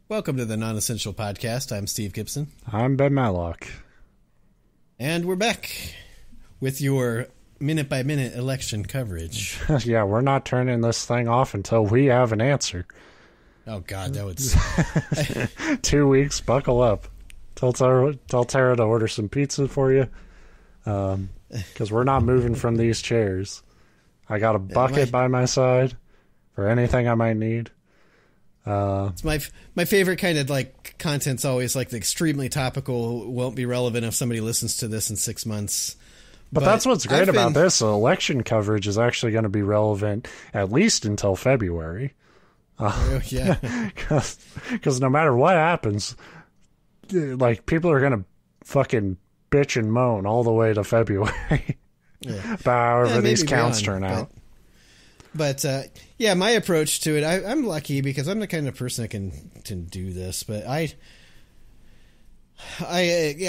Welcome to the Non-Essential Podcast. I'm Steve Gibson. I'm Ben Matlock. And we're back with your minute-by-minute election coverage. Yeah, we're not turning this thing off until we have an answer. Oh, God, that would... 2 weeks, buckle up. Tell Tara to order some pizza for you, because we're not moving from these chairs. I got a bucket by my side for anything I might need. It's my favorite kind of like content's always like the extremely topical, won't be relevant if somebody listens to this in 6 months. But that's what's great about this. Election coverage is actually going to be relevant at least until February. Yeah. Because no matter what happens, like people are going to fucking bitch and moan all the way to February about however these counts turn out. But yeah, my approach to it, I'm lucky because I'm the kind of person that can do this. But I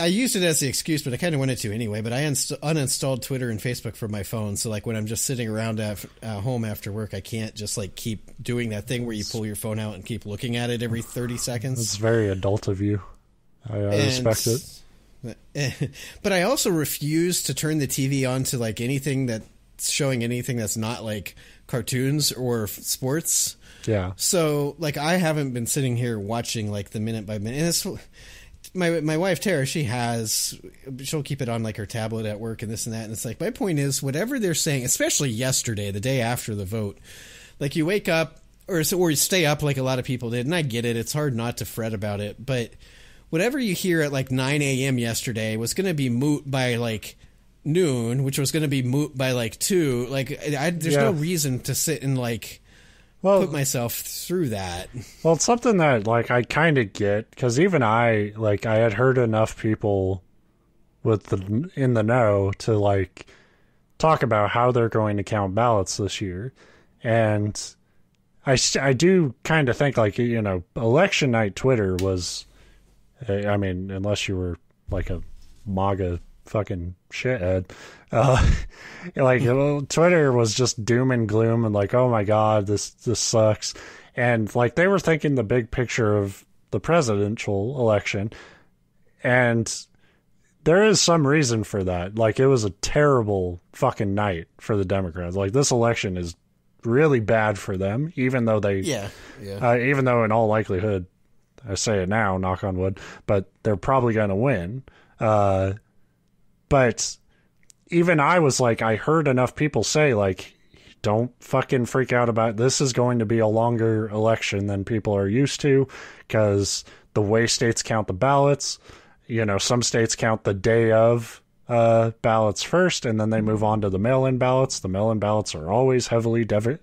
used it as the excuse, but I kind of wanted to anyway. But I uninstalled Twitter and Facebook from my phone. So like when I'm just sitting around at home after work, I can't just like keep doing that thing where you pull your phone out and keep looking at it every 30 seconds. It's very adult of you. I respect it. But I also refuse to turn the TV on to like anything that's showing anything that's not like cartoons or sports. Yeah. So like I haven't been sitting here watching like the minute by minute. And it's my wife Tara, she'll keep it on like her tablet at work and this and that. And it's like, my point is whatever they're saying, especially yesterday, the day after the vote, like you wake up or you stay up like a lot of people did. And I get it. It's hard not to fret about it. But whatever you hear at like 9 a.m. yesterday was going to be moot by like noon, which was going to be moot by like 2. Like there's no reason to sit and like put myself through that. Well, it's something that like I kind of get, because even I had heard enough people in the know to like talk about how they're going to count ballots this year. And I do kind of think like, you know, election night Twitter was, I mean, unless you were like a MAGA fucking shithead, like Twitter was just doom and gloom and like, oh my god, this sucks. And like they were thinking the big picture of the presidential election, and there is some reason for that. Like it was a terrible fucking night for the Democrats. Like this election is really bad for them, even though even though in all likelihood, I say it now, knock on wood, but they're probably going to win. But even I was like, I heard enough people say, like, don't fucking freak out about this is going to be a longer election than people are used to, because the way states count the ballots, you know, some states count the day of ballots first, and then they move on to the mail-in ballots. The mail-in ballots are always heavily Democrat.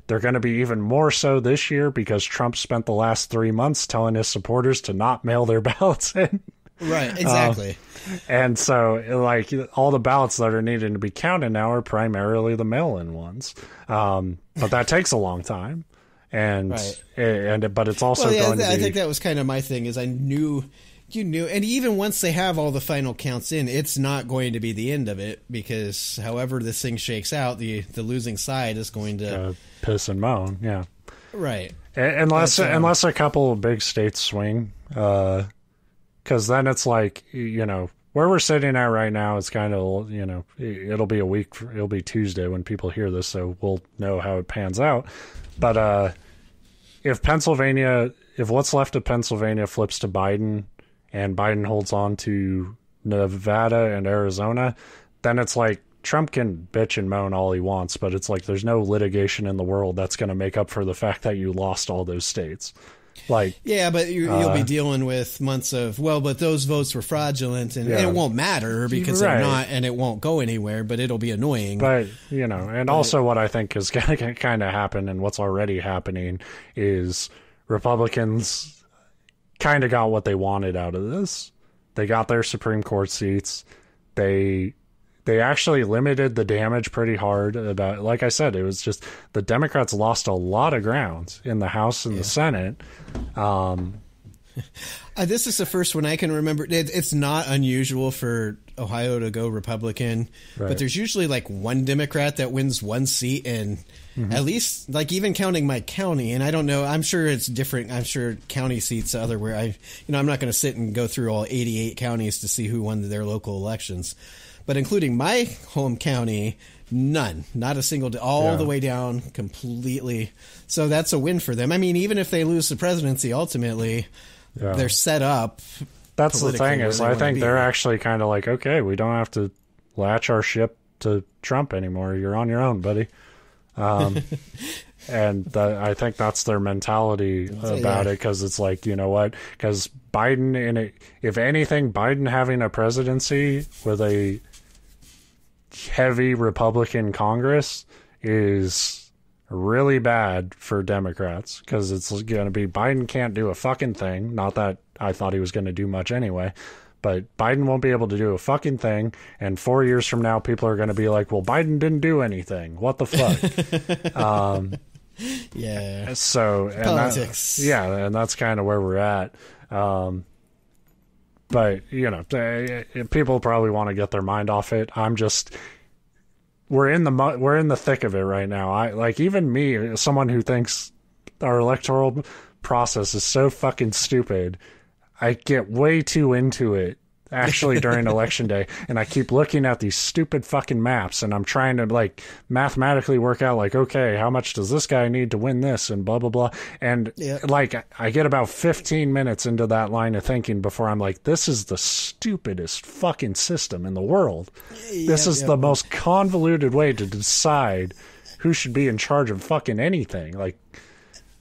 They're going to be even more so this year because Trump spent the last 3 months telling his supporters to not mail their ballots in. Right, exactly. And so, like, all the ballots that are needed to be counted now are primarily the mail-in ones. But that takes a long time. And but it's also going to be... I think that was kind of my thing, is I knew... You knew, and even once they have all the final counts in, it's not going to be the end of it, because however this thing shakes out, the losing side is going to piss and moan, yeah, right. Unless a couple of big states swing, because then it's like, you know, where we're sitting at right now, it's kind of, you know, it'll be a week, it'll be Tuesday when people hear this, so we'll know how it pans out. But if what's left of Pennsylvania flips to Biden, and Biden holds on to Nevada and Arizona, then it's like Trump can bitch and moan all he wants, but it's like there's no litigation in the world that's going to make up for the fact that you lost all those states. Like, yeah, but you'll be dealing with months of, well, but those votes were fraudulent, and it won't matter because they're not, and it won't go anywhere, but it'll be annoying. But, you know, and also what I think is going to kind of happen, and what's already happening, is Republicans kind of got what they wanted out of this. They got their Supreme Court seats. They actually limited the damage pretty hard. About, like I said, it was just the Democrats lost a lot of ground in the House and the Senate. This is the first one I can remember. It's not unusual for Ohio to go Republican, but there's usually like one Democrat that wins one seat, and at least like even counting my county, and I don't know, I'm sure it's different. I'm sure county seats otherwhere. I'm not going to sit and go through all 88 counties to see who won their local elections, but including my home county, none, not a single, all the way down completely. So that's a win for them. I mean, even if they lose the presidency, ultimately, they're set up. That's the thing is, I think they're actually kind of like, okay, we don't have to latch our ship to Trump anymore. You're on your own, buddy. And I think that's their mentality about it, because it's like, you know what? Because Biden, if anything, Biden having a presidency with a heavy Republican Congress is really bad for Democrats, because it's going to be Biden can't do a fucking thing. Not that I thought he was going to do much anyway, but Biden won't be able to do a fucking thing. And 4 years from now, people are going to be like, well, Biden didn't do anything. What the fuck? Yeah. So, and politics. And that's kind of where we're at. But, you know, people probably want to get their mind off it. We're in the thick of it right now. Even me, someone who thinks our electoral process is so fucking stupid, I get way too into it actually during election day, and I keep looking at these stupid fucking maps, and I'm trying to like mathematically work out like, okay, how much does this guy need to win this, and blah blah blah. And like I get about 15 minutes into that line of thinking before I'm like, this is the stupidest fucking system in the world. This is the most convoluted way to decide who should be in charge of fucking anything. Like,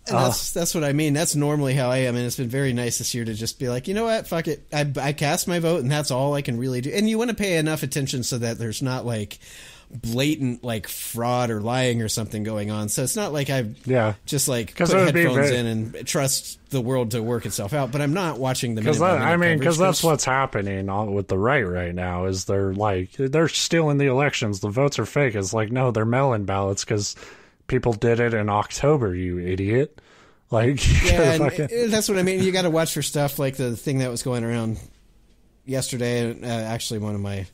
and that's what I mean. That's normally how I am, and it's been very nice this year to just be like, you know what, fuck it. I cast my vote, and that's all I can really do. And you want to pay enough attention so that there's not like blatant like fraud or lying or something going on. So it's not like I just like put headphones in and trust the world to work itself out. But I'm not watching the because that's what's happening with the right now. Is they're stealing the elections. The votes are fake. It's like, no, they're mail-in ballots because people did it in October, you idiot. Like, that's what I mean. You got to watch for stuff like the thing that was going around yesterday. Actually, one of my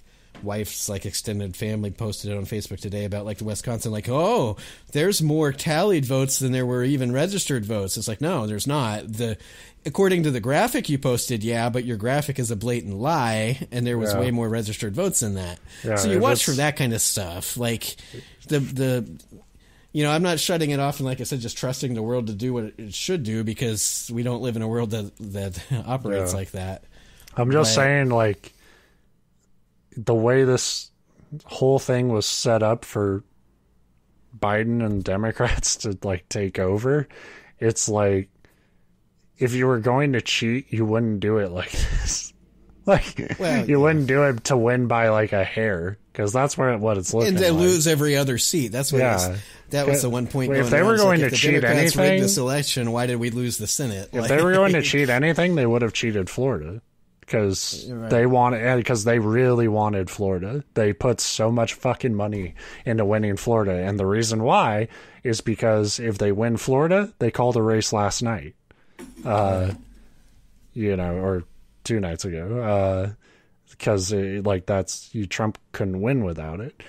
wife's like extended family posted it on Facebook today about like the Wisconsin, like, oh, there's more tallied votes than there were even registered votes. It's like, no, there's not. According to the graphic you posted, but your graphic is a blatant lie, and there was way more registered votes than that. So you watch for that kind of stuff. Like I'm not shutting it off and, like I said, just trusting the world to do what it should do, because we don't live in a world that operates like that. I'm just saying, like, the way this whole thing was set up for Biden and Democrats to, like, take over, it's like, if you were going to cheat, you wouldn't do it like this. Like, you wouldn't do it to win by, like, a hair, because that's what it's looking like. And they lose every other seat. That's what that was the one point. If they were going to cheat anything, this election, why did we lose the Senate? If they were going to cheat anything, they would have cheated Florida, because they really wanted Florida. They put so much fucking money into winning Florida, and the reason why is because if they win Florida, they called a race last night, or 2 nights ago, because Trump couldn't win without it.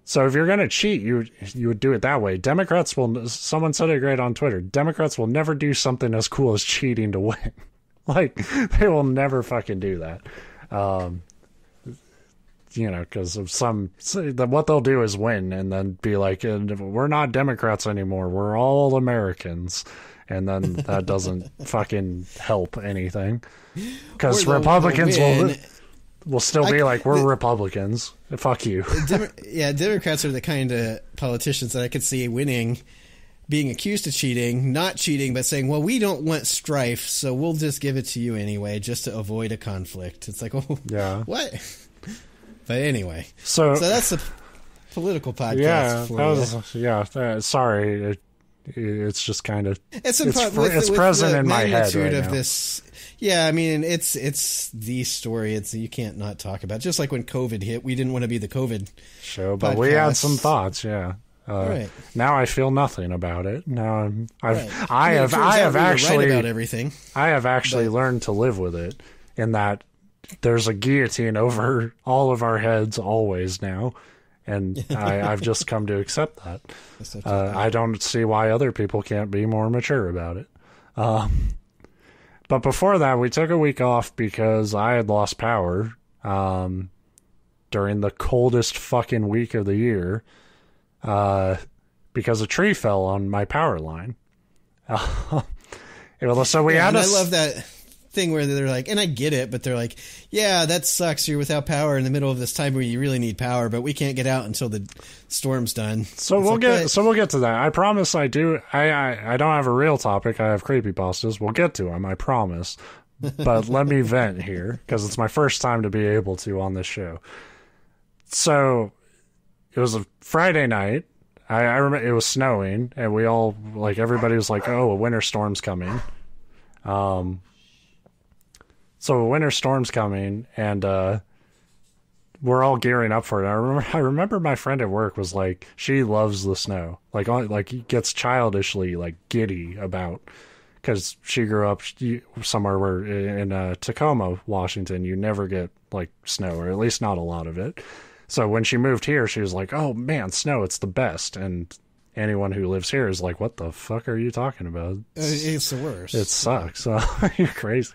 So if you're going to cheat, you would do it that way. Democrats someone said it great on Twitter, Democrats will never do something as cool as cheating to win. Like, they will never fucking do that. Because of what they'll do is win and then be like, we're not Democrats anymore, we're all Americans. And then that doesn't fucking help anything. Because Republicans will still be like, we're Republicans. Fuck you. Democrats are the kind of politicians that I could see winning, being accused of cheating, not cheating, but saying, well, we don't want strife, so we'll just give it to you anyway, just to avoid a conflict. It's like, what? But anyway. So that's a political podcast. Sorry. It's just kind of it's present in my head right now. This, it's the story. You can't not talk about it. Just like when COVID hit, we didn't want to be the COVID show, but we had some thoughts. Right. Now I feel nothing about it. Now I have actually right about everything. I have actually learned to live with it, in that there's a guillotine over all of our heads always now, and I've just come to accept that. I don't see why other people can't be more mature about it. But before that, we took a week off because I had lost power during the coldest fucking week of the year, because a tree fell on my power line. So we had. I love that thing where they're like, and I get it, but they're like, yeah, that sucks. You're without power in the middle of this time where you really need power, but we can't get out until the storm's done. So we'll get to that. I promise I do. I don't have a real topic. I have creepypastas. We'll get to them. I promise. But let me vent here, because it's my first time to be able to on this show. So it was a Friday night. I remember it was snowing, and we all, like, everybody was like, oh, a winter storm's coming. So a winter storm's coming, and we're all gearing up for it. I remember my friend at work was like, she loves the snow. Like gets childishly, like, giddy about, because she grew up somewhere where in Tacoma, Washington, you never get, like, snow, or at least not a lot of it. So when she moved here, she was like, oh, man, snow, it's the best. And anyone who lives here is like, what the fuck are you talking about? It's the worst. It sucks. You're crazy.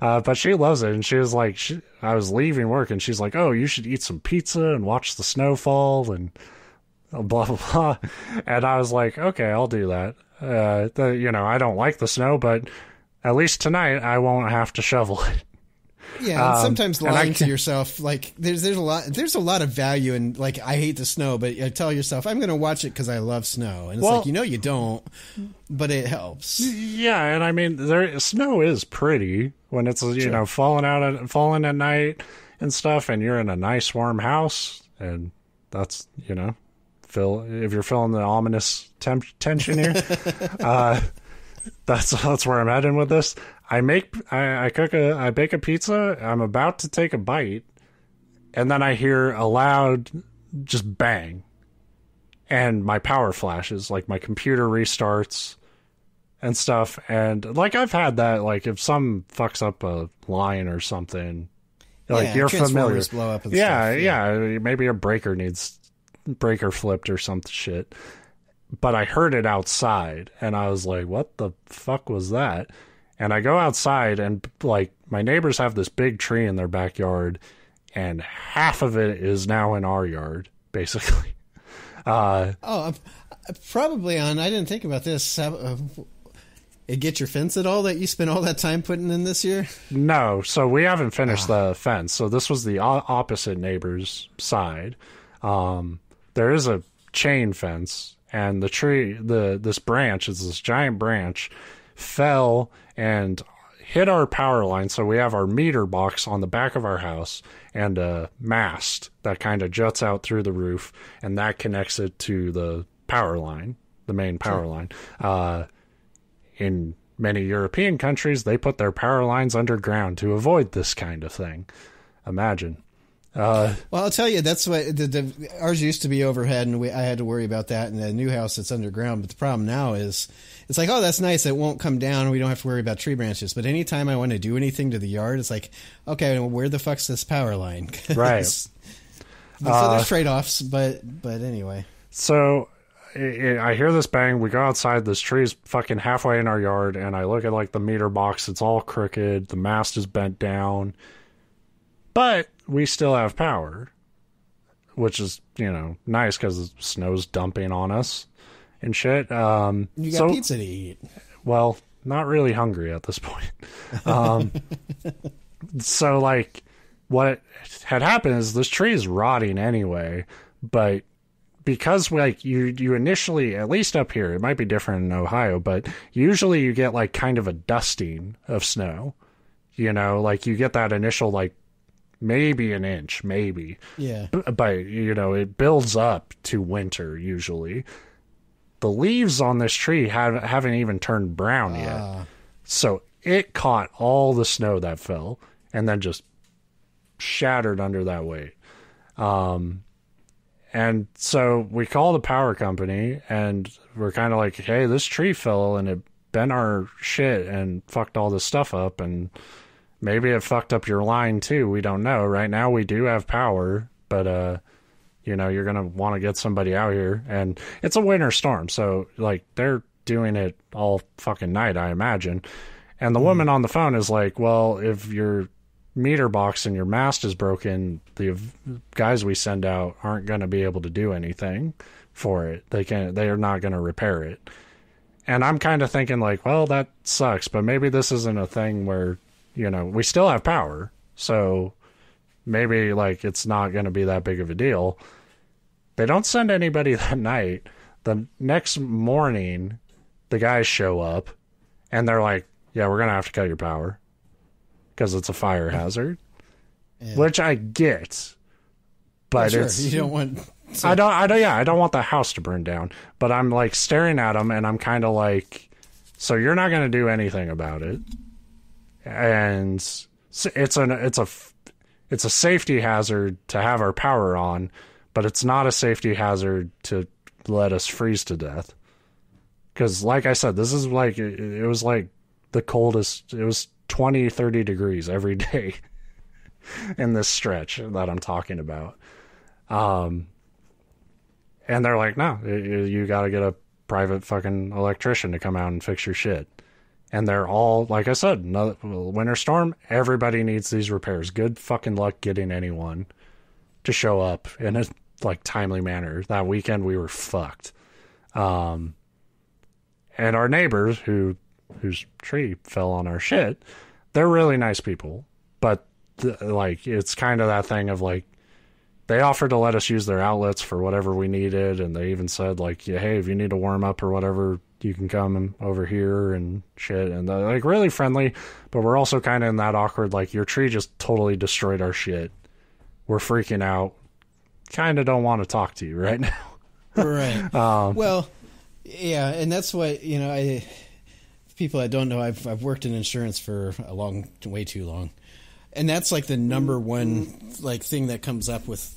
But she loves it. And she was like, I was leaving work, and she's like, oh, you should eat some pizza and watch the snowfall and blah, blah, blah. And I was like, okay, I'll do that. I don't like the snow, but at least tonight I won't have to shovel it. Yeah, and sometimes lying to yourself, like, there's a lot of value in, like, I hate the snow, but you tell yourself, I'm going to watch it because I love snow. And it's like, you don't, but it helps. Yeah, and I mean, snow is pretty when it's, falling at night and stuff, and you're in a nice warm house, and that's, if you're feeling the ominous tension here, that's where I'm heading with this. I bake a pizza. I'm about to take a bite, and then I hear a loud just bang, and my power flashes, like my computer restarts and stuff. And, like, I've had that, like, if some fucks up a line or something, like, you're familiar. Blow up and yeah. Maybe a breaker flipped or some shit. But I heard it outside, and I was like, what the fuck was that? And I go outside, and, like, my neighbors have this big tree in their backyard, and half of it is now in our yard, basically. Probably on, I didn't think about this. It get your fence at all that you spent all that time putting in this year? No, so we haven't finished the fence. So this was the opposite neighbor's side. There is a chain fence, and the tree, this branch, is this giant branch, fell and hit our power line. So we have our meter box on the back of our house and a mast that kind of juts out through the roof, and that connects it to the power line, the main power line. In many European countries, they put their power lines underground to avoid this kind of thing. Imagine. Well, I'll tell you, that's what ours used to be overhead, and I had to worry about that. In the new house, it's underground. But the problem now is, it's like, oh, that's nice. It won't come down. We don't have to worry about tree branches. But anytime I want to do anything to the yard, it's like, okay, well, where the fuck's this power line? Right. So there's trade-offs, but anyway. So I hear this bang. We go outside. This tree's fucking halfway in our yard, and I look at, like, the meter box. It's all crooked. The mast is bent down. But we still have power, which is, nice because the snow's dumping on us and shit. You got pizza to eat. Well, not really hungry at this point. So, like, what had happened is this tree is rotting anyway, but because, like, you initially, at least up here, it might be different in Ohio, but usually you get, like, kind of a dusting of snow. Like, you get that initial, like, maybe an inch, maybe. Yeah. But, it builds up to winter, usually. The leaves on this tree haven't even turned brown yet. So it caught all the snow that fell and then just shattered under that weight. And And so we call the power company, and we're kind of like, hey, this tree fell and it bent our shit and fucked all this stuff up, and maybe it fucked up your line too. We don't know. Right now we do have power, but you know, you're going to want to get somebody out here, and it's a winter storm, so like they're doing it all fucking night, I imagine. And the woman on the phone is like, well, if your meter box and your mast is broken, the guys we send out aren't going to be able to do anything for it. They are not going to repair it. And I'm kind of thinking like, well, that sucks, but maybe this isn't a thing where, you know, we still have power, so maybe like it's not going to be that big of a deal. They don't send anybody that night. The next morning, the guys show up, and they're like, yeah, we're going to have to cut your power because it's a fire hazard, which I get, but sure. it's... You don't want... I don't want the house to burn down, but I'm like staring at them, and I'm kind of like, so you're not going to do anything about it, and it's a safety hazard to have our power on, but it's not a safety hazard to let us freeze to death. Because like I said, this is like, it was like the coldest, it was 20, 30 degrees every day in this stretch that I'm talking about. And they're like, no, you got to get a private fucking electrician to come out and fix your shit. And they're all, like I said, winter storm, everybody needs these repairs. Good fucking luck getting anyone to show up in a like timely manner. That weekend we were fucked. And our neighbors whose tree fell on our shit, they're really nice people. But like, it's kind of that thing of like, they offered to let us use their outlets for whatever we needed, and they even said, like, yeah, hey, if you need to warm up or whatever, you can come over here and shit. And they're, like, really friendly, but we're also kind of in that awkward, like, your tree just totally destroyed our shit. We're freaking out. Kind of don't want to talk to you right now. Right. Well, yeah, and that's what, you know, people that don't know, I've worked in insurance for way too long. And that's like the number one like thing that comes up with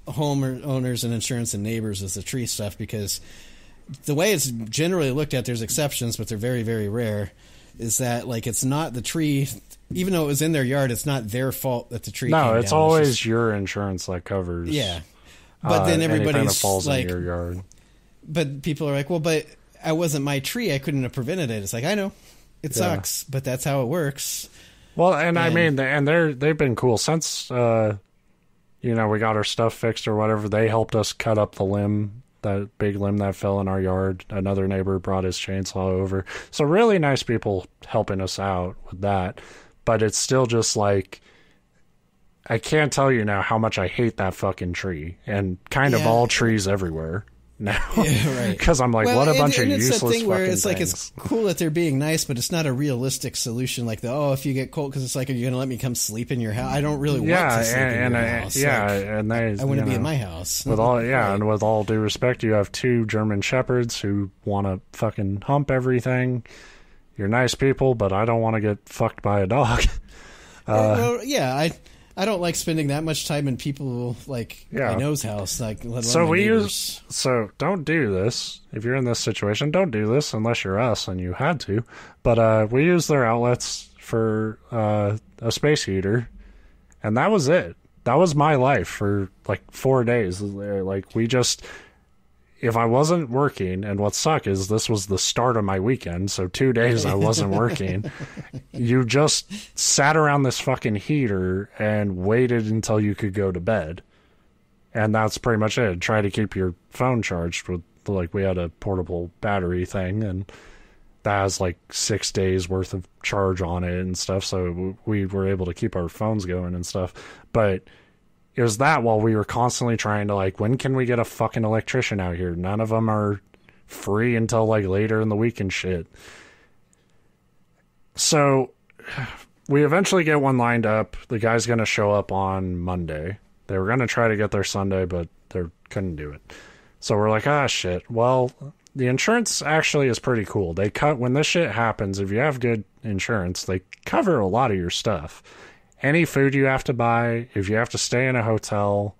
homeowners and insurance and neighbors is the tree stuff, because the way it's generally looked at, there's exceptions, but they're very, very rare, is that like it's not the tree, even though it was in their yard, it's not their fault that the tree came down. No, it's always your insurance that covers. Yeah. But then everybody's falls like, in your yard. But people are like, well, but I wasn't my tree. I couldn't have prevented it. It's like, I know. It sucks, but that's how it works. Well, and I mean, they've been cool since, you know, we got our stuff fixed or whatever. They helped us cut up the limb, that big limb that fell in our yard. Another neighbor brought his chainsaw over. So really nice people helping us out with that. But it's still just like, I can't tell you now how much I hate that fucking tree, and kind of all trees everywhere now. Yeah, right. Because I'm like, what a bunch of useless fucking thing where it's like, things. It's cool that they're being nice, but it's not a realistic solution. Like if you get cold, because it's like, are you going to let me come sleep in your house? I don't really want to sleep in your house. Yeah, like, and I want to be in my house. With all, and with all due respect, you have two German shepherds who want to fucking hump everything. You're nice people, but I don't want to get fucked by a dog. Well, yeah, I don't like spending that much time in people like I know's house. Like, so don't do this if you're in this situation. Don't do this unless you're us and you had to. But we use their outlets for a space heater, and that was it. That was my life for like 4 days. Like we just. If I wasn't working, and what sucked is this was the start of my weekend, so 2 days I wasn't working, you just sat around this fucking heater and waited until you could go to bed. And that's pretty much it. Try to keep your phone charged with, like, we had a portable battery thing, and that has like 6 days worth of charge on it and stuff, so we were able to keep our phones going and stuff. But it was that while we were constantly trying to, like, when can we get a fucking electrician out here? None of them are free until, like, later in the week and shit. So we eventually get one lined up. The guy's going to show up on Monday. They were going to try to get there Sunday, but they couldn't do it. So we're like, shit. Well, the insurance actually is pretty cool. They when this shit happens, if you have good insurance, they cover a lot of your stuff. Any food you have to buy, if you have to stay in a hotel,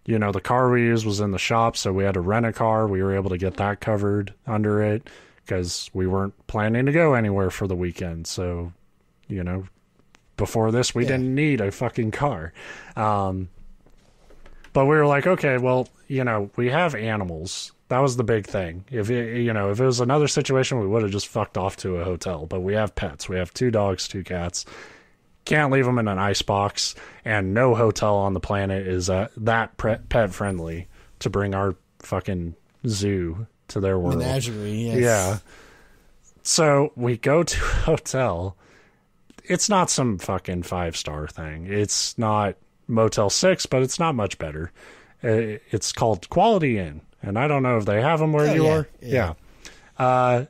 the car we used was in the shop, so we had to rent a car. We were able to get that covered under it because we weren't planning to go anywhere for the weekend. So, before this, we didn't need a fucking car. But we were like, okay, well, we have animals. That was the big thing. If it was another situation, we would have just fucked off to a hotel. But we have pets. We have 2 dogs, 2 cats. Can't leave them in an ice box, and no hotel on the planet is that pet friendly to bring our fucking zoo to their world. Menagerie, yes. Yeah. So we go to a hotel. It's not some fucking 5-star thing. It's not Motel 6, but it's not much better. It's called Quality Inn, and I don't know if they have them where you are. Yeah. The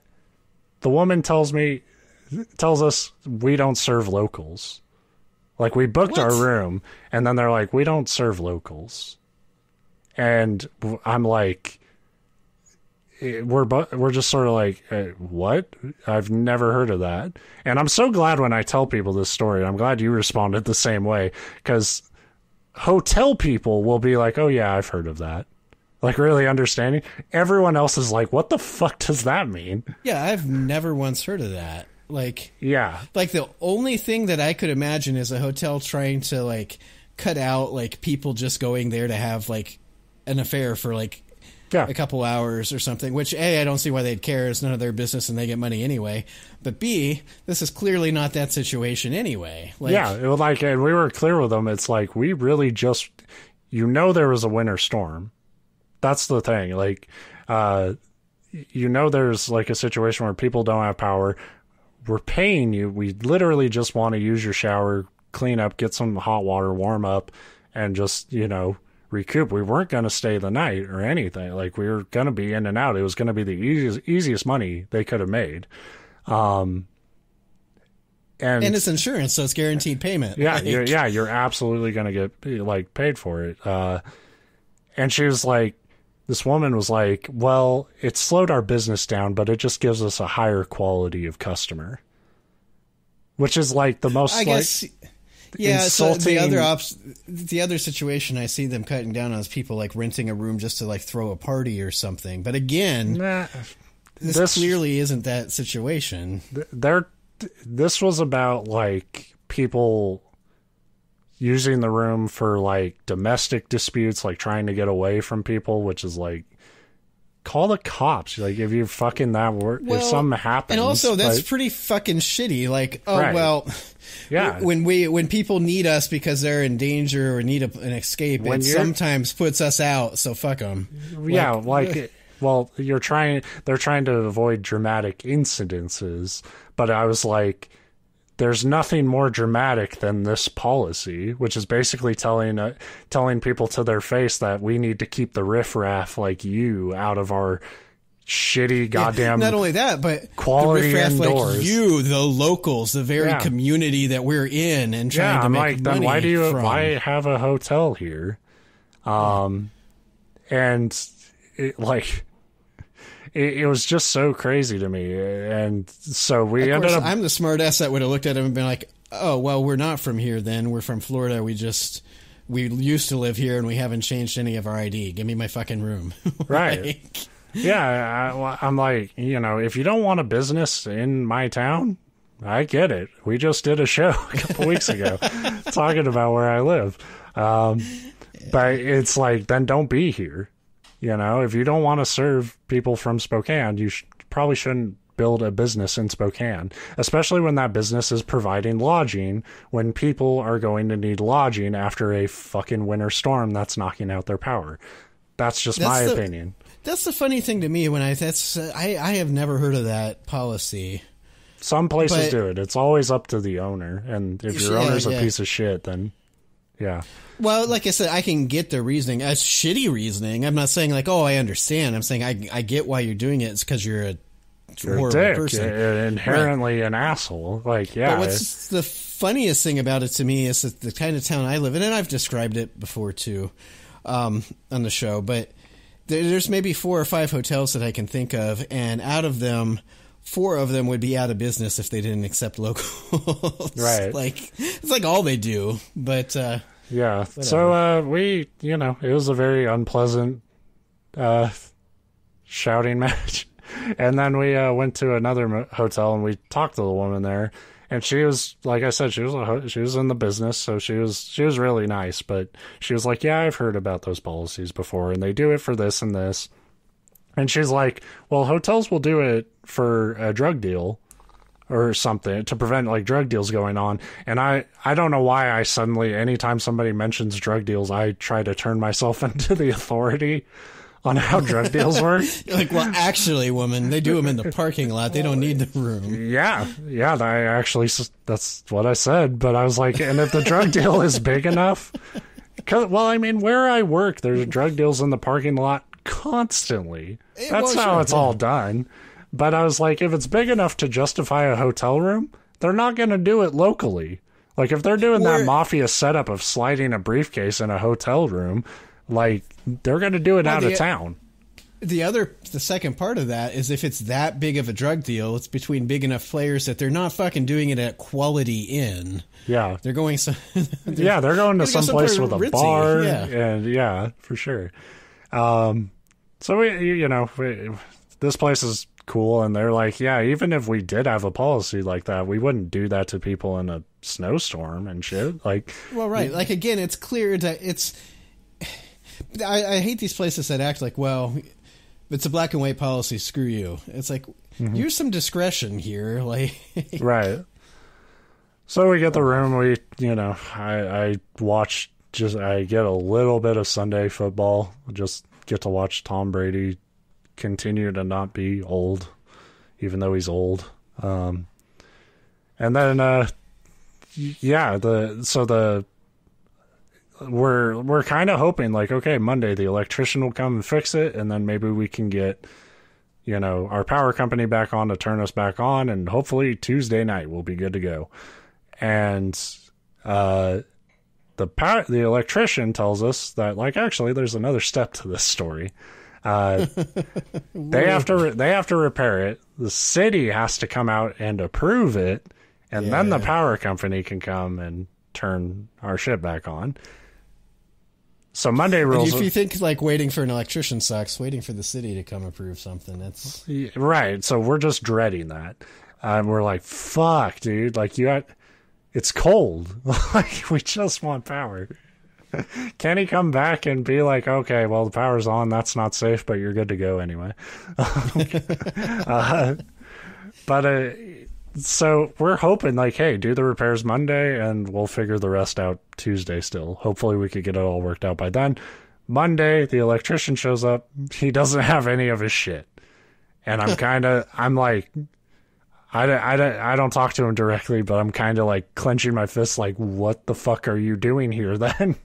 woman tells us we don't serve locals. Like, we booked our room, and then they're like, we don't serve locals. And I'm like, we're just sort of like, what? I've never heard of that. And I'm so glad when I tell people this story. I'm glad you responded the same way, because hotel people will be like, oh yeah, I've heard of that. Like, really understanding. Everyone else is like, what the fuck does that mean? Yeah, I've never once heard of that. Like, yeah. Like, the only thing that I could imagine is a hotel trying to, like, cut out, like, people just going there to have, like, an affair for, like, a couple hours or something, which, A, I don't see why they'd care. It's none of their business and they get money anyway. But B, this is clearly not that situation anyway. Like, yeah, it was like, and we were clear with them. It's like, we really just, there was a winter storm. That's the thing. Like, there's, like, a situation where people don't have power. We're paying you. We literally just want to use your shower, clean up, get some hot water, warm up, and just, recoup. We weren't going to stay the night or anything. Like, we were going to be in and out. It was going to be the easiest money they could have made. And it's insurance, so it's guaranteed payment. Yeah, you're absolutely going to get, like, paid for it. And she was like, this woman was like, well, it slowed our business down, but it just gives us a higher quality of customer. Which is, like, the most, I guess, insulting. So the other situation I see them cutting down on is people, like, renting a room just to, like, throw a party or something. But again, this clearly isn't that situation. This was about, like, people using the room for, like, domestic disputes, like trying to get away from people, which is like, call the cops. Like, if you're fucking that word, if something happens. And also, that's pretty fucking shitty. Like, well, yeah. When people need us because they're in danger or need an escape, it sometimes puts us out. So fuck them. Yeah, well, they're trying to avoid dramatic incidences, but I was like, there's nothing more dramatic than this policy, which is basically telling people to their face that we need to keep the riffraff like you out of our shitty goddamn. Not only that, but quality the riffraff indoors. Like you, the locals, the very community that we're in, and trying to make money. Then why have a hotel here? And it, like. It was just so crazy to me, and so we ended up. I'm the smart ass that would have looked at him and been like, "Oh, well, we're not from here. Then we're from Florida. We used to live here, and we haven't changed any of our ID. Give me my fucking room." Right? Yeah, I'm like, if you don't want a business in my town, I get it. We just did a show a couple weeks ago talking about where I live, but it's like, then don't be here. If you don't want to serve people from Spokane, you probably shouldn't build a business in Spokane, especially when that business is providing lodging when people are going to need lodging after a fucking winter storm that's knocking out their power. That's just my opinion. That's the funny thing to me. I have never heard of that policy. Some places do it. It's always up to the owner, and if your owner's a piece of shit, then yeah. Well, like I said, I can get the reasoning. It's shitty reasoning. I'm not saying like, oh, I understand. I'm saying I get why you're doing it. It's because you're a horrible dick, person. Inherently an asshole. Like, yeah. But what's the funniest thing about it to me is that the kind of town I live in, and I've described it before too on the show, but there's maybe 4 or 5 hotels that I can think of, and out of them, 4 of them would be out of business if they didn't accept locals. Right. Like, it's like all they do. But Yeah. Whatever. So we, it was a very unpleasant shouting match. And then we went to another hotel and we talked to the woman there. And she was, like I said, she was in the business, so she was really nice. But she was like, yeah, I've heard about those policies before, and they do it for this and this. And she's like, well, hotels will do it for a drug deal or something to prevent like drug deals going on. And I don't know why I suddenly, anytime somebody mentions drug deals, I try to turn myself into the authority on how drug deals work. You're like, well, actually, woman, they do them in the parking lot. They don't need the room. Yeah, that's what I said. But I was like, and if the drug deal is big enough, where I work, there's drug deals in the parking lot constantly. That's how it's all done. But I was like, if it's big enough to justify a hotel room, they're not going to do it locally. Like, if they're doing that mafia setup of sliding a briefcase in a hotel room, like, they're going to do it out of town. The second part of that is if it's that big of a drug deal, it's between big enough players that they're not fucking doing it at Quality Inn. Yeah. They're going they're going to some place with a ritzy bar. Yeah. And yeah, for sure. So this place is cool. And they're like, yeah, even if we did have a policy like that, we wouldn't do that to people in a snowstorm and shit. Like, well, right. Like, again, it's clear that I hate these places that act like, well, it's a black and white policy, screw you. It's like, use some discretion here. Like, right. So we get the room. I watch, I get a little bit of Sunday football. Just get to watch Tom Brady continue to not be old, even though he's old. And then, we're kind of hoping like, okay, Monday the electrician will come and fix it, and then maybe we can get our power company back on to turn us back on, and hopefully Tuesday night we'll be good to go. And the electrician tells us that, like, actually there's another step to this story. They have to repair it. The city has to come out and approve it, and then the power company can come and turn our shit back on. So Monday rules. If you think like waiting for an electrician sucks, waiting for the city to come approve something, that's right. So we're just dreading that. We're like, fuck, dude. Like, it's cold. Like, we just want power. Can he come back and be like, okay, well, the power's on. That's not safe, but you're good to go anyway. So we're hoping, like, hey, do the repairs Monday and we'll figure the rest out Tuesday still. Hopefully we could get it all worked out by then. Monday, the electrician shows up. He doesn't have any of his shit. And I'm like, I don't talk to him directly, but I'm kind of like clenching my fists like, what the fuck are you doing here then?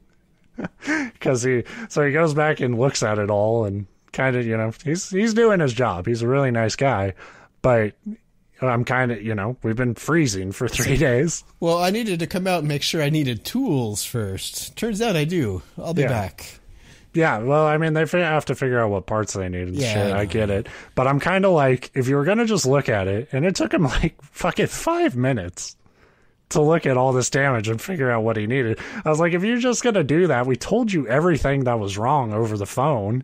Because he goes back and looks at it all and kind of, he's doing his job. He's a really nice guy, but I'm kind of, we've been freezing for 3 days. Well, I needed to come out and make sure I needed tools first. Turns out I do. I'll be back. Yeah, well, I mean, they have to figure out what parts they need and shit. I get it. But I'm kind of like, if you were going to just look at it, and it took him like fucking 5 minutes to look at all this damage and figure out what he needed. I was like, if you're just going to do that, we told you everything that was wrong over the phone.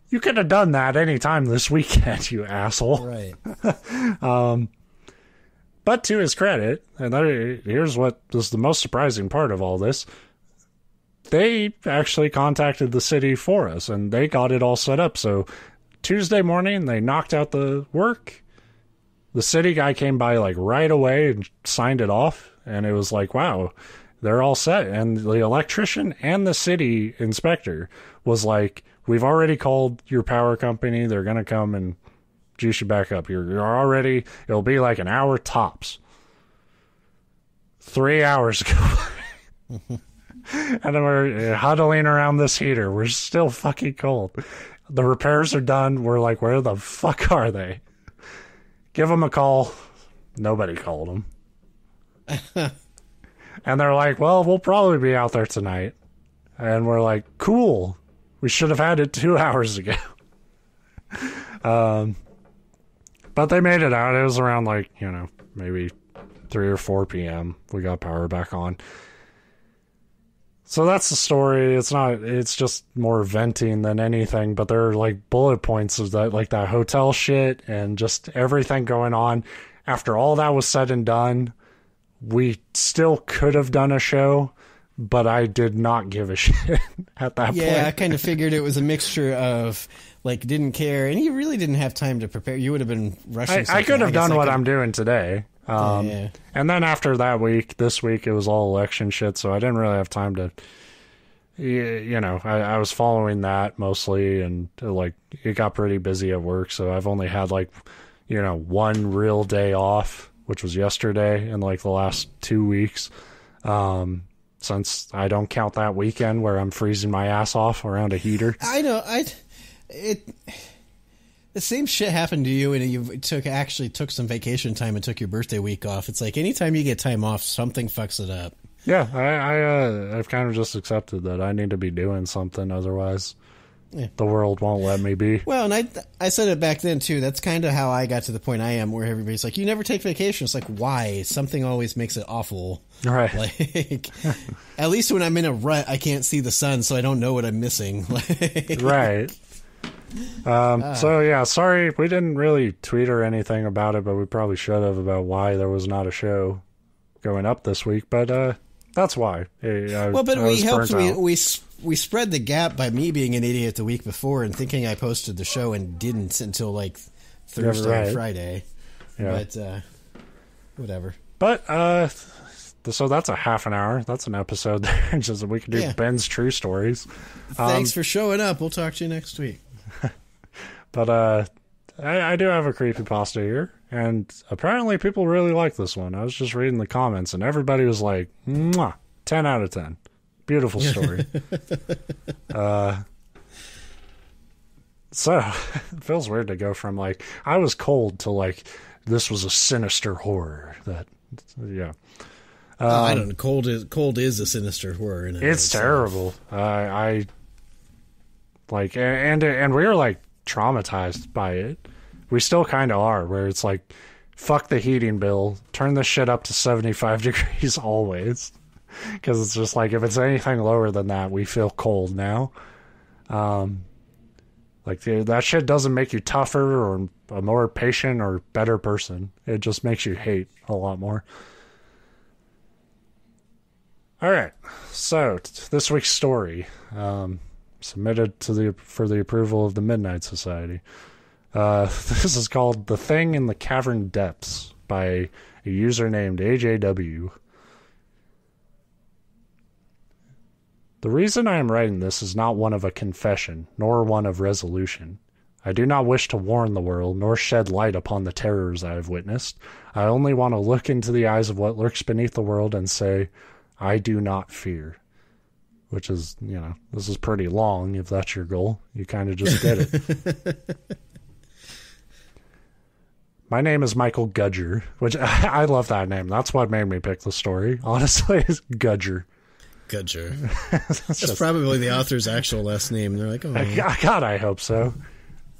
You could have done that anytime this weekend, you asshole. Right. But to his credit, and here's what was the most surprising part of all this, they actually contacted the city for us, and they got it all set up. So Tuesday morning, they knocked out the work. The city guy came by like right away and signed it off, and it was like, wow, they're all set. And the electrician and the city inspector was like, we've already called your power company. They're going to come and juice you back up. You're already, it'll be like an hour tops. 3 hours ago. And then we're huddling around this heater. We're still fucking cold. The repairs are done. We're like, where the fuck are they? Give them a call. Nobody called them. And they're like, well, we'll probably be out there tonight. And we're like, cool. We should have had it 2 hours ago. But they made it out. It was around like, maybe 3 or 4 p.m. We got power back on. So that's the story. It's just more venting than anything, but there are like bullet points of that, like that hotel shit and just everything going on. After all that was said and done, we still could have done a show, but I did not give a shit at that point. Yeah, I kind of figured it was a mixture of like didn't care, and you really didn't have time to prepare. You would have been rushing. I could have done what I'm doing today. Yeah. And then after this week, it was all election shit, so I didn't really have time to, I was following that mostly, and like it got pretty busy at work, so I've only had like, one real day off, which was yesterday, in like the last 2 weeks, since I don't count that weekend where I'm freezing my ass off around a heater. I know, the same shit happened to you, and you took some vacation time and took your birthday week off. It's like anytime you get time off, something fucks it up. Yeah, I've kind of just accepted that I need to be doing something, otherwise the world won't let me be. Well, and I said it back then too. That's kind of how I got to the point I am, where everybody's like, "You never take vacation." It's like, why? Something always makes it awful. Right. Like, at least when I'm in a rut, I can't see the sun, so I don't know what I'm missing. Right. So yeah, sorry we didn't really tweet or anything about it, but we probably should have, about why there was not a show going up this week. But that's why. But we helped. We spread the gap by me being an idiot the week before and thinking I posted the show and didn't until like Thursday or Friday. Yeah. But whatever. But so that's a half an hour. That's an episode there. Just we can do Ben's true stories. Thanks for showing up. We'll talk to you next week. But I do have a creepypasta here, and apparently people really like this one. I was just reading the comments, and everybody was like, "Mwah, 10 out of 10. Beautiful story." So it feels weird to go from like, I was cold to like, this was a sinister horror. I don't know. Cold is a sinister horror. It's terrible. I like, and we were like traumatized by it. We still kind of are, where it's like, fuck the heating bill, turn this shit up to 75 degrees always, because it's just like, if it's anything lower than that, we feel cold now. Like that shit doesn't make you tougher or a more patient or better person. It just makes you hate a lot more. All right, so this week's story, submitted for the approval of the Midnight Society. This is called "The Thing in the Cavern Depths" by a user named AJW. The reason I am writing this is not one of a confession, nor one of resolution. I do not wish to warn the world, nor shed light upon the terrors I have witnessed. I only want to look into the eyes of what lurks beneath the world and say, I do not fear. Which is, this is pretty long. If that's your goal, you kind of just did it. My name is Michael Gudger, which I love that name. That's what made me pick the story, honestly, is Gudger. Gudger. That's probably the author's actual last name. They're like, oh. God, I hope so.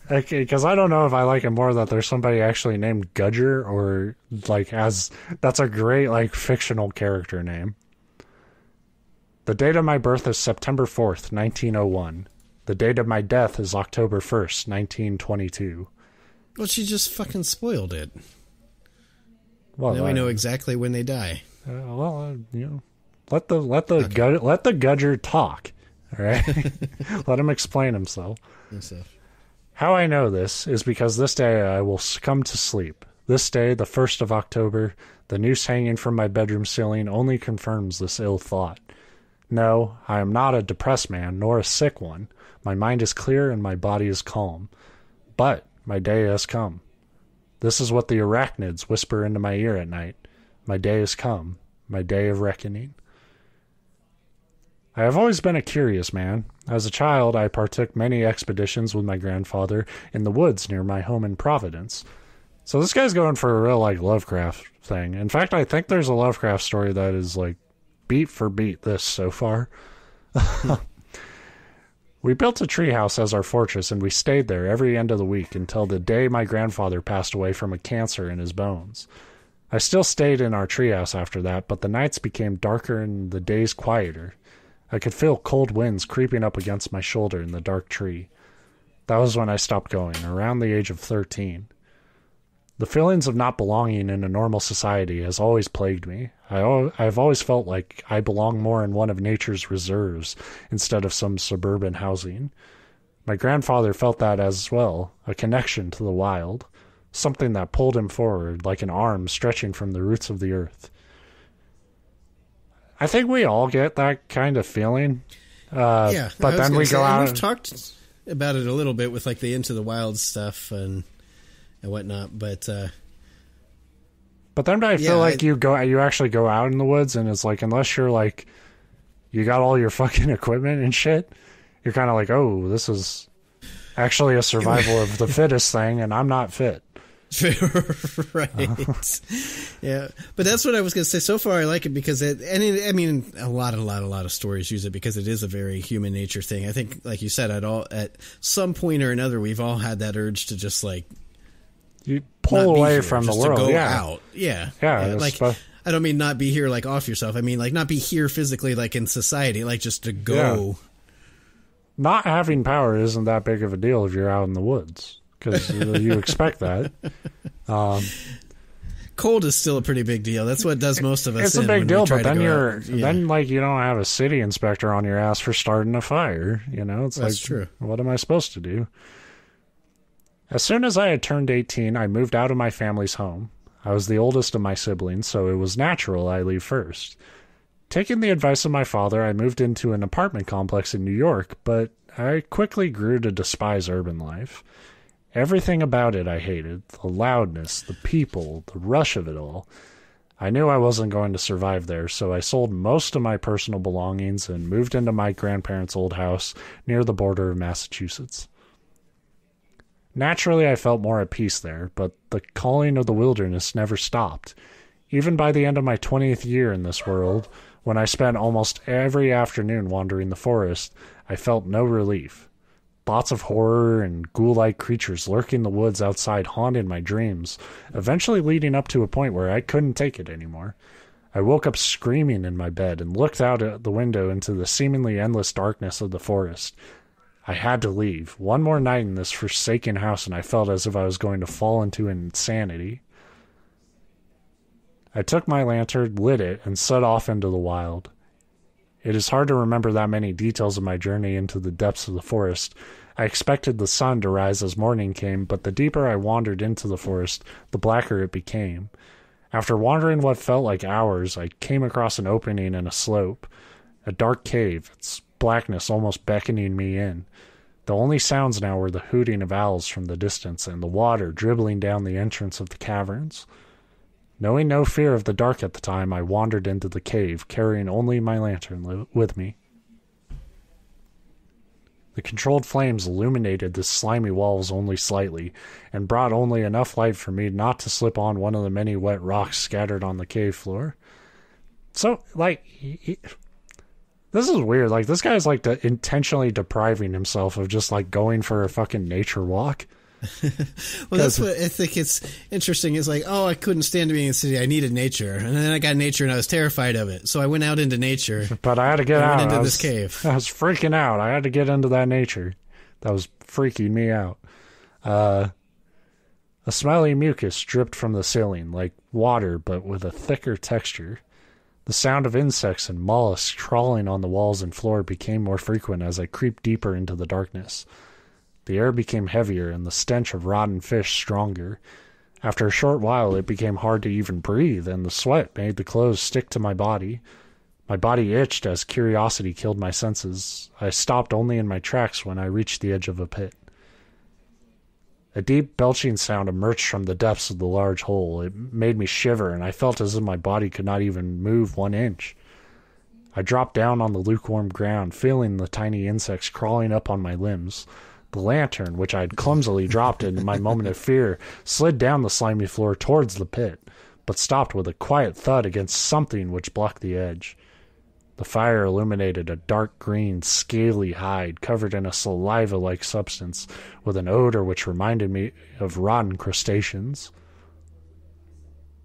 Because I don't know if I like it more that there's somebody actually named Gudger, or like that's a great like fictional character name. The date of my birth is September 4th, 1901. The date of my death is October 1st, 1922. Well, she just fucking spoiled it. Well, now we know exactly when they die. Let the Gudger talk. All right, let him explain himself. How I know this is because this day I will succumb to sleep. This day, the 1st of October, the noose hanging from my bedroom ceiling only confirms this ill thought. No, I am not a depressed man, nor a sick one. My mind is clear and my body is calm. But my day has come. This is what the arachnids whisper into my ear at night. My day has come, my day of reckoning. I have always been a curious man. As a child, I partook many expeditions with my grandfather in the woods near my home in Providence. So this guy's going for a real, like, Lovecraft thing. In fact, I think there's a Lovecraft story that is, like, beat for beat this so far. We built a treehouse as our fortress, and we stayed there every end of the week until the day my grandfather passed away from a cancer in his bones. I still stayed in our treehouse after that, but the nights became darker and the days quieter. I could feel cold winds creeping up against my shoulder in the dark tree. That was when I stopped going, around the age of 13. The feelings of not belonging in a normal society has always plagued me. I've always felt like I belong more in one of nature's reserves instead of some suburban housing. My grandfather felt that as well, a connection to the wild, something that pulled him forward like an arm stretching from the roots of the earth. I think we all get that kind of feeling. Yeah, but then we go out. We've talked about it a little bit with like the Into the Wild stuff and whatnot, but then I feel like you actually go out in the woods, and it's like, unless you're like, you got all your fucking equipment and shit, you're kind of like, oh, this is actually a survival of the fittest thing, and I'm not fit. Right. Yeah, but that's what I was going to say. So far, I like it because a lot of stories use it because it is a very human nature thing. I think, like you said, at some point or another, we've all had that urge to just like you pull away here, from the world, world, to go out. Yeah. Like, I don't mean not be here like off yourself. I mean like not be here physically, like in society, like just to go. Yeah. Not having power isn't that big of a deal if you're out in the woods, because you expect that. Cold is still a pretty big deal. That's what does most of us. It's a big deal, but then then like you don't have a city inspector on your ass for starting a fire. You know, it's that's like, true. What am I supposed to do? As soon as I had turned 18, I moved out of my family's home. I was the oldest of my siblings, so it was natural I leave first. Taking the advice of my father, I moved into an apartment complex in New York, but I quickly grew to despise urban life. Everything about it I hated. The loudness, the people, the rush of it all. I knew I wasn't going to survive there, so I sold most of my personal belongings and moved into my grandparents' old house near the border of Massachusetts. Naturally, I felt more at peace there, but the calling of the wilderness never stopped. Even by the end of my 20th year in this world, when I spent almost every afternoon wandering the forest, I felt no relief. Thoughts of horror and ghoul-like creatures lurking the woods outside haunted my dreams, eventually leading up to a point where I couldn't take it anymore. I woke up screaming in my bed and looked out at the window into the seemingly endless darkness of the forest. I had to leave. One more night in this forsaken house, and I felt as if I was going to fall into insanity. I took my lantern, lit it, and set off into the wild. It is hard to remember that many details of my journey into the depths of the forest. I expected the sun to rise as morning came, but the deeper I wandered into the forest, the blacker it became. After wandering what felt like hours, I came across an opening in a slope, a dark cave, its blackness almost beckoning me in. The only sounds now were the hooting of owls from the distance and the water dribbling down the entrance of the caverns. Knowing no fear of the dark at the time, I wandered into the cave, carrying only my lantern with me. The controlled flames illuminated the slimy walls only slightly, and brought only enough light for me not to slip on one of the many wet rocks scattered on the cave floor. So, like, this is weird. Like, this guy's, like, intentionally depriving himself of just, like, going for a fucking nature walk. Well, that's what I think it's interesting. It's like, oh, I couldn't stand being in the city. I needed nature. And then I got nature and I was terrified of it. So I went out into nature. But I had to get out. Went into this cave. I was freaking out. I had to get into that nature. That was freaking me out. A smelly mucus dripped from the ceiling, like water, but with a thicker texture. The sound of insects and mollusks crawling on the walls and floor became more frequent as I creeped deeper into the darkness. The air became heavier and the stench of rotten fish stronger. After a short while, it became hard to even breathe, and the sweat made the clothes stick to my body. My body itched as curiosity killed my senses. I stopped only in my tracks when I reached the edge of a pit. A deep belching sound emerged from the depths of the large hole. It made me shiver, and I felt as if my body could not even move 1 inch. I dropped down on the lukewarm ground, feeling the tiny insects crawling up on my limbs. The lantern, which I had clumsily dropped in my moment of fear, slid down the slimy floor towards the pit, but stopped with a quiet thud against something which blocked the edge. The fire illuminated a dark green, scaly hide covered in a saliva-like substance with an odor which reminded me of rotten crustaceans.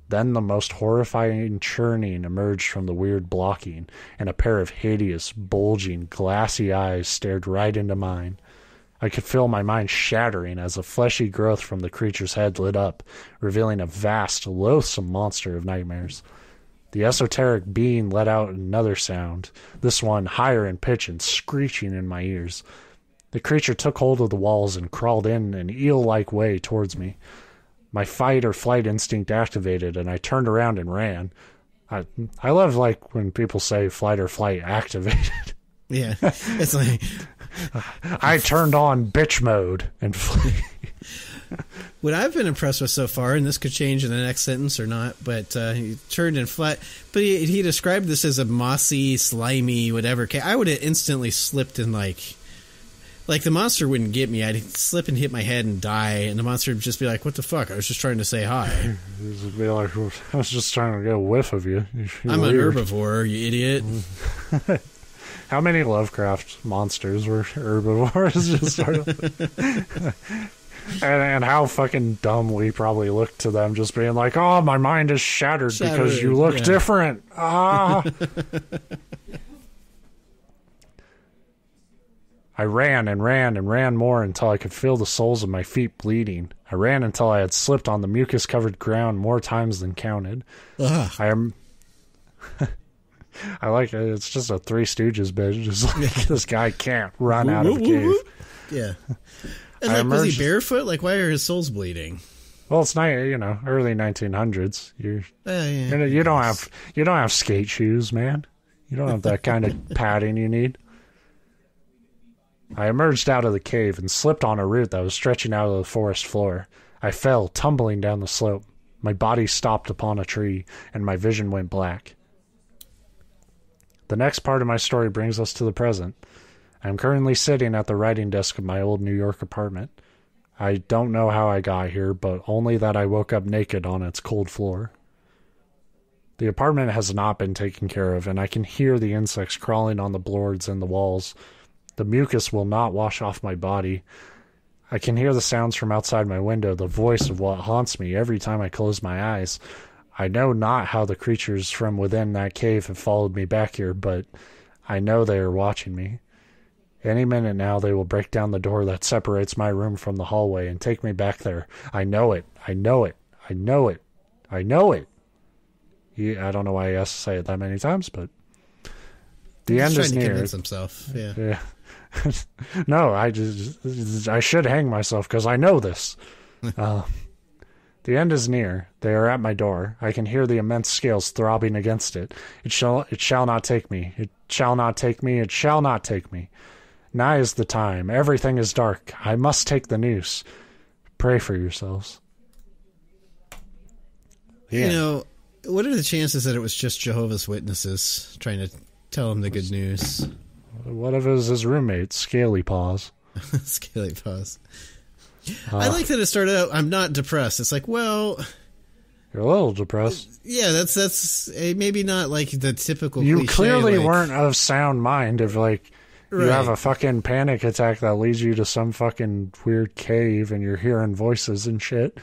Then the most horrifying churning emerged from the weird blocking, and a pair of hideous, bulging, glassy eyes stared right into mine. I could feel my mind shattering as a fleshy growth from the creature's head lit up, revealing a vast, loathsome monster of nightmares. The esoteric being let out another sound, this one higher in pitch and screeching in my ears. The creature took hold of the walls and crawled in an eel-like way towards me. My fight or flight instinct activated, and I turned around and ran. I love, like, when people say flight or flight activated. Yeah, it's like... I turned on bitch mode and flew. What I've been impressed with so far, and this could change in the next sentence or not, but he turned and flat. But he described this as a mossy, slimy, whatever. I would have instantly slipped and like the monster wouldn't get me. I'd slip and hit my head and die, and the monster would just be like, "What the fuck? I was just trying to say hi." It'd be like, I was just trying to get a whiff of you. I'm weird. An herbivore, you idiot. How many Lovecraft monsters were herbivores? Just sort of. And how fucking dumb we probably looked to them, just being like, "Oh, my mind is shattered because you look different." Ah. I ran and ran and ran more until I could feel the soles of my feet bleeding. I ran until I had slipped on the mucus-covered ground more times than counted. I like it. It's just a Three Stooges bit. Just like, this guy can't run out of a cave. Yeah. And was he barefoot? Like, why are his soles bleeding? Well, it's not, early 1900s. You don't have skate shoes, man. You don't have that kind of padding you need. I emerged out of the cave and slipped on a root that was stretching out of the forest floor. I fell, tumbling down the slope. My body stopped upon a tree, and my vision went black. The next part of my story brings us to the present. I am currently sitting at the writing desk of my old New York apartment. I don't know how I got here, but only that I woke up naked on its cold floor. The apartment has not been taken care of, and I can hear the insects crawling on the boards and the walls. The mucus will not wash off my body. I can hear the sounds from outside my window, the voice of what haunts me every time I close my eyes. I know not how the creatures from within that cave have followed me back here, but I know they are watching me. Any minute now they will break down the door that separates my room from the hallway and take me back there. I know it. I know it. I know it. I know it. I don't know why he has to say it that many times, but the end is near. He's trying to convince himself. Yeah. No, I should hang myself because I know this. The end is near. They are at my door. I can hear the immense scales throbbing against it. It shall not take me. It shall not take me. It shall not take me. Nigh is the time. Everything is dark. I must take the noose. Pray for yourselves. Yeah. What are the chances that it was just Jehovah's Witnesses trying to tell him the good news? What if it was his roommate, Scaly Paws? Scaly Paws. I like that it started out, I'm not depressed. It's like, well... You're a little depressed. Yeah, that's maybe not like the typical You cliche, clearly weren't of sound mind if, like, you have a fucking panic attack that leads you to some fucking weird cave and you're hearing voices and shit.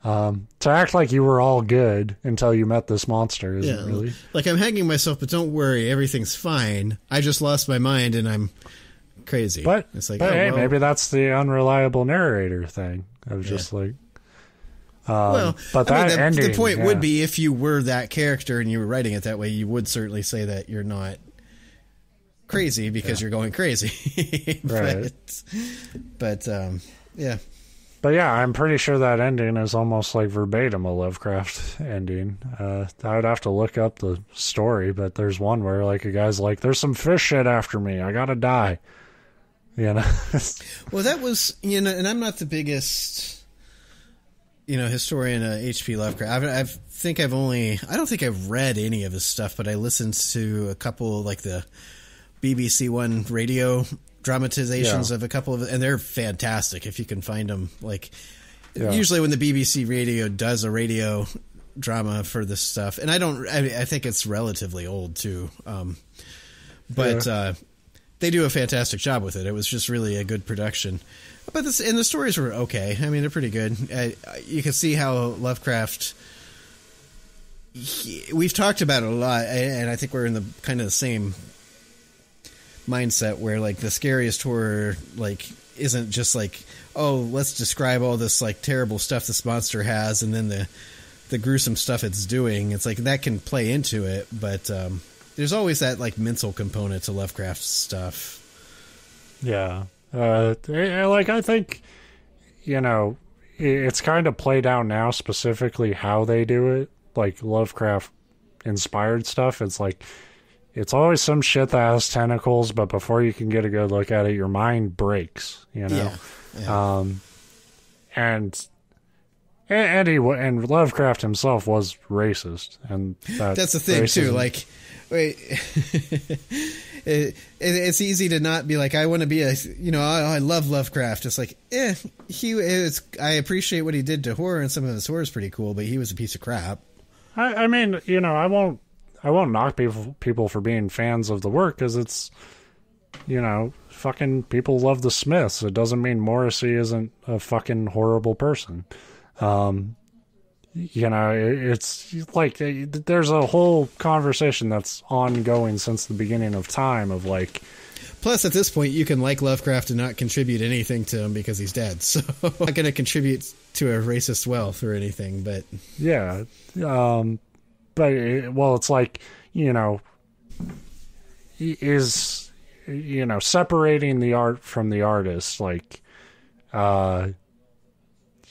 To act like you were all good until you met this monster isn't really. Like, I'm hanging myself, but don't worry, everything's fine. I just lost my mind and I'm crazy. But it's like, maybe that's the unreliable narrator thing. I was just like, but that ending, the point would be if you were that character and you were writing it that way, you would certainly say that you're not crazy because you're going crazy. Right. But yeah. But yeah, I'm pretty sure that ending is almost like verbatim a Lovecraft ending. I would have to look up the story, but there's one where like a guy's like, "There's some fish shit after me. I gotta die." Well, that was and I'm not the biggest historian of H.P. Lovecraft. I don't think I've read any of his stuff, but I listened to a couple like the BBC One radio dramatizations of a couple of, and they're fantastic if you can find them. Like usually when the BBC radio does a radio drama for this stuff, and I think it's relatively old too, but they do a fantastic job with it. It was just really a good production. But and the stories were okay. I mean, they're pretty good. You can see how Lovecraft we've talked about it a lot, and I think we're in the kind of the same mindset where like the scariest horror like isn't just like, oh, let's describe all this like terrible stuff this monster has and then the gruesome stuff it's doing. It's like that can play into it, but there's always that like mental component to Lovecraft stuff. Yeah. Like I think, you know, it's kind of played out now specifically how they do it. Like Lovecraft inspired stuff. It's like, it's always some shit that has tentacles, but before you can get a good look at it, your mind breaks, you know? Yeah. And Lovecraft himself was racist. And that's the thing, too. Like, wait, it's easy to not be like, I want to be I love Lovecraft. It's like, I appreciate what he did to horror, and some of his horror is pretty cool, but he was a piece of crap. I mean, you know, I won't knock people for being fans of the work, because it's, you know, fucking people love the Smiths. It doesn't mean Morrissey isn't a fucking horrible person. You know, it's like there's a whole conversation that's ongoing since the beginning of time of like. Plus, at this point, you can like Lovecraft and not contribute anything to him because he's dead. So I'm not going to contribute to a racist wealth or anything, but yeah. It's like, you know, is, you know, separating the art from the artist, like,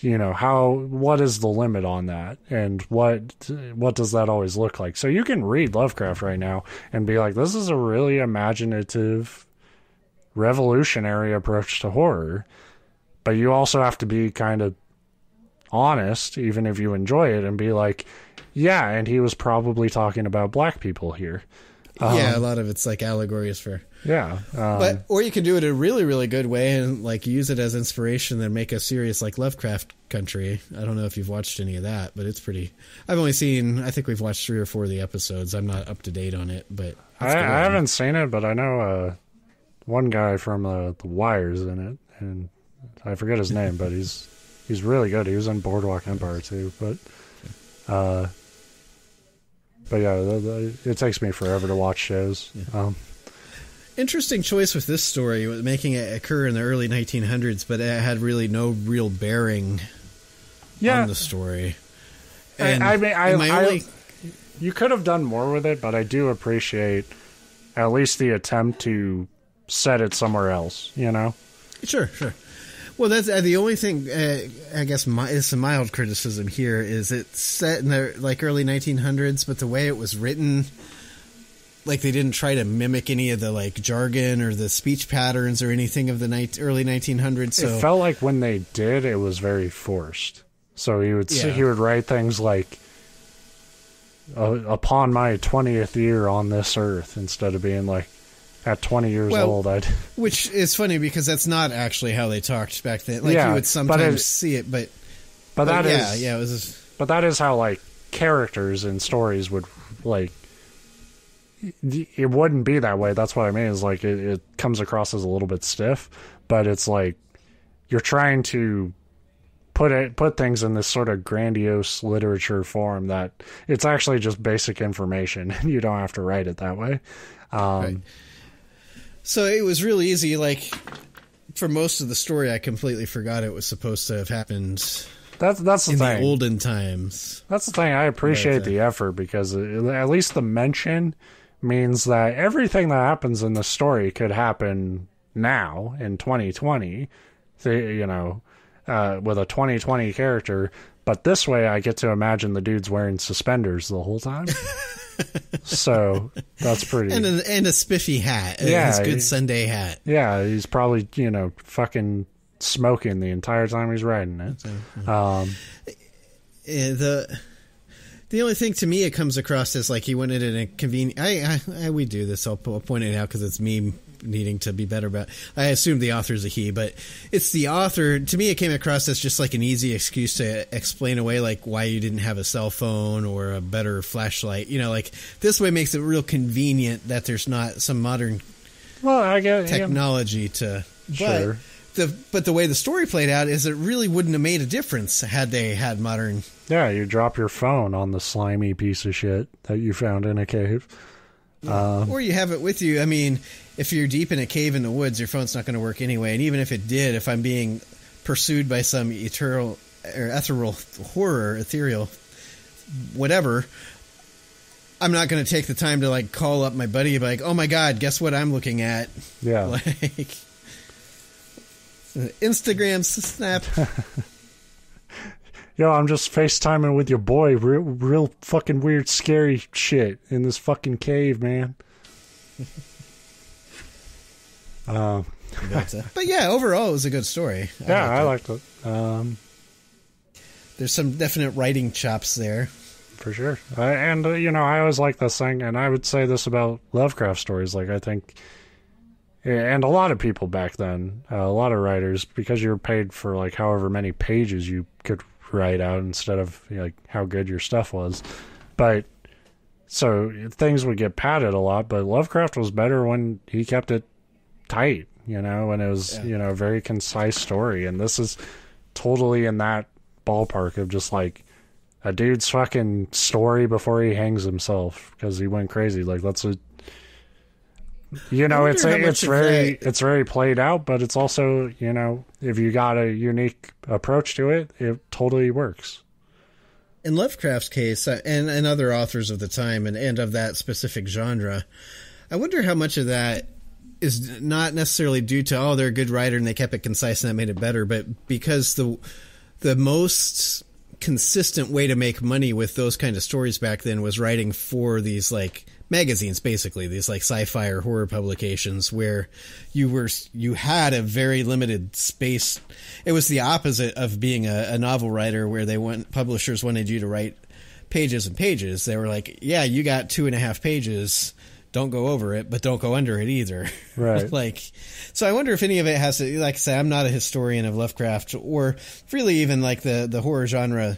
you know, what is the limit on that, and what does that always look like? So you can read Lovecraft right now and be like, this is a really imaginative, revolutionary approach to horror, but you also have to be kind of honest, even if you enjoy it, and be like, yeah, and he was probably talking about black people here. Yeah, a lot of it's like allegories for... Yeah. Or you can do it a really, really good way and like use it as inspiration and make a series like Lovecraft Country. I don't know if you've watched any of that, but it's pretty... I think we've watched 3 or 4 of the episodes. I'm not up to date on it, but... I haven't seen it, but I know one guy from The Wire's in it, and I forget his name, but he's really good. He was in Boardwalk Empire too, but yeah, it takes me forever to watch shows. Yeah. Interesting choice with this story, making it occur in the early 1900s, but it had really no real bearing on the story. And you could have done more with it, but I do appreciate at least the attempt to set it somewhere else, you know? Sure. Well, that's the only thing, I guess, it's a mild criticism here, is it's set in the like early 1900s, but the way it was written, like they didn't try to mimic any of the like jargon or the speech patterns or anything of the early 1900s. So it felt like when they did, it was very forced. So he would write things like, upon my 20th year on this earth, instead of being like, at 20 years old, which is funny because that's not actually how they talked back then. Like you would sometimes see it, but that is how like characters in stories would like. It wouldn't be that way. That's what I mean. Is like it comes across as a little bit stiff, but it's like you're trying to put things in this sort of grandiose literature form that it's actually just basic information, and you don't have to write it that way. Right. So it was really easy. Like for most of the story, I completely forgot it was supposed to have happened. That's the thing. The olden times. That's the thing. I appreciate the effort because at least the mention means that everything that happens in the story could happen now in 2020. You know, with a 2020 character. But this way, I get to imagine the dude's wearing suspenders the whole time. So that's pretty. And a spiffy hat. Yeah, his good Sunday hat. Yeah, he's probably fucking smoking the entire time he's riding it. The only thing to me it comes across as like he wanted it in a convenient. We do this. I'll point it out because it's me needing to be better about. I assume the author's a he, but it's the author. To me, it came across as just like an easy excuse to explain away like why you didn't have a cell phone or a better flashlight. You know, like this way makes it real convenient that there's not some modern technology to. Sure. But the way the story played out is it really wouldn't have made a difference had they had modern Yeah, you drop your phone on the slimy piece of shit that you found in a cave. Or you have it with you. I mean, if you're deep in a cave in the woods, your phone's not going to work anyway. And even if it did, if I'm being pursued by some ethereal horror, ethereal, whatever, I'm not going to take the time to like call up my buddy and be like, oh my God, guess what I'm looking at? Yeah. Like, Instagram snap. Yo, I'm just FaceTiming with your boy. Real fucking weird, scary shit in this fucking cave, man. But yeah, overall, it was a good story. I liked it. There's some definite writing chops there. For sure. I always like this thing, and I would say this about Lovecraft stories. Like, I think, and a lot of people back then, a lot of writers, because you're paid for like however many pages you could write out instead of like how good your stuff was. But so things would get padded a lot, but Lovecraft was better when he kept it tight, when it was, a very concise story. And this is totally in that ballpark of just like a dude's fucking story before he hangs himself because he went crazy. Like, that's a, it's very played out, but it's also, if you got a unique approach to it, it totally works. In Lovecraft's case, and other authors of the time and of that specific genre, I wonder how much of that is not necessarily due to, oh, they're a good writer and they kept it concise and that made it better, but because the most consistent way to make money with those kind of stories back then was writing for these like magazines, basically these like sci-fi or horror publications where you had a very limited space. It was the opposite of being a novel writer where publishers wanted you to write pages and pages. They were like, yeah, you got 2.5 pages. Don't go over it, but don't go under it either. Right. So I wonder if any of it has to, like I say, I'm not a historian of Lovecraft or really even like the horror genre,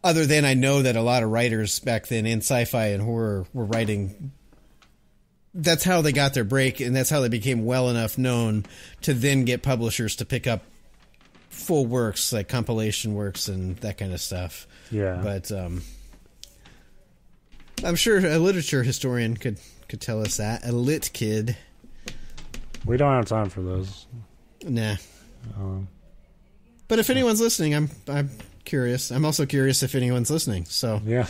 other than I know that a lot of writers back then in sci-fi and horror were writing. That's how they got their break, and that's how they became well enough known to then get publishers to pick up full works, like compilation works and that kind of stuff. Yeah. But I'm sure a literature historian could tell us that. A lit kid. We don't have time for those. Nah. But if anyone's listening, I'm curious. I'm also curious if anyone's listening. So yeah.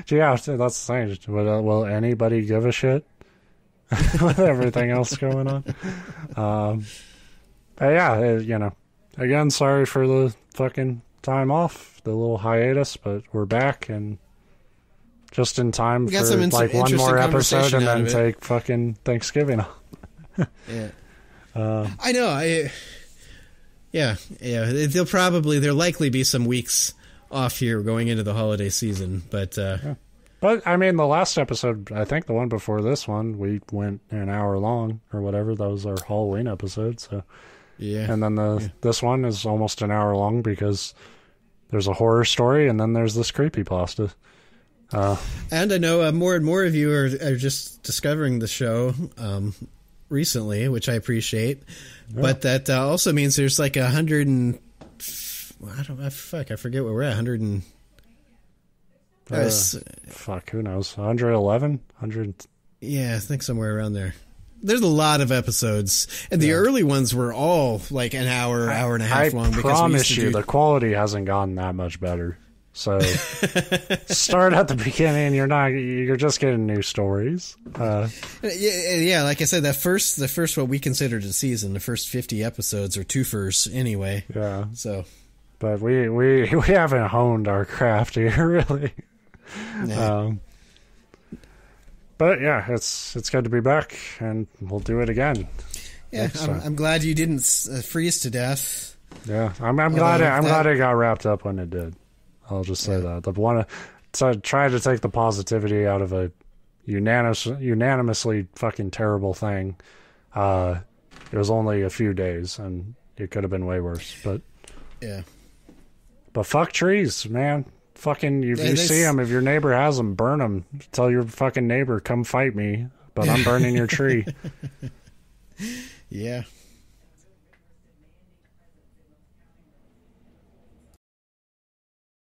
Yeah, that's the thing. Will anybody give a shit with everything else going on? But yeah, again, sorry for the fucking time off, the little hiatus, but we're back and just in time for like one more episode and then take fucking Thanksgiving off. Yeah. I know. Yeah. There'll likely be some weeks off here going into the holiday season, but But I mean, the last episode, I think the one before this one, we went an hour long or whatever. That was our Halloween episode. So yeah, and then this one is almost an hour long because there's a horror story and then there's this creepypasta. And I know more and more of you are just discovering the show recently, which I appreciate. Yeah. But that also means there's like 100 and I forget where we're at. 100 and who knows? 111, 100. Yeah, I think somewhere around there. There's a lot of episodes, and the early ones were all like an hour and a half long. I promise you, the quality hasn't gotten that much better. So start at the beginning. You're just getting new stories. Yeah, like I said, the first what we considered a season, the first 50 episodes are twofers anyway. Yeah. So, but we haven't honed our craft here really. Nah. But yeah, it's good to be back, and we'll do it again. Yeah, I'm glad you didn't freeze to death. Yeah, I'm glad it got wrapped up when it did. I'll just say that. To try to take the positivity out of a unanimously fucking terrible thing. It was only a few days, and it could have been way worse. But yeah. But fuck trees, man. Fucking, if you see them, if your neighbor has them, burn them. Tell your fucking neighbor, come fight me, but I'm burning your tree. Yeah.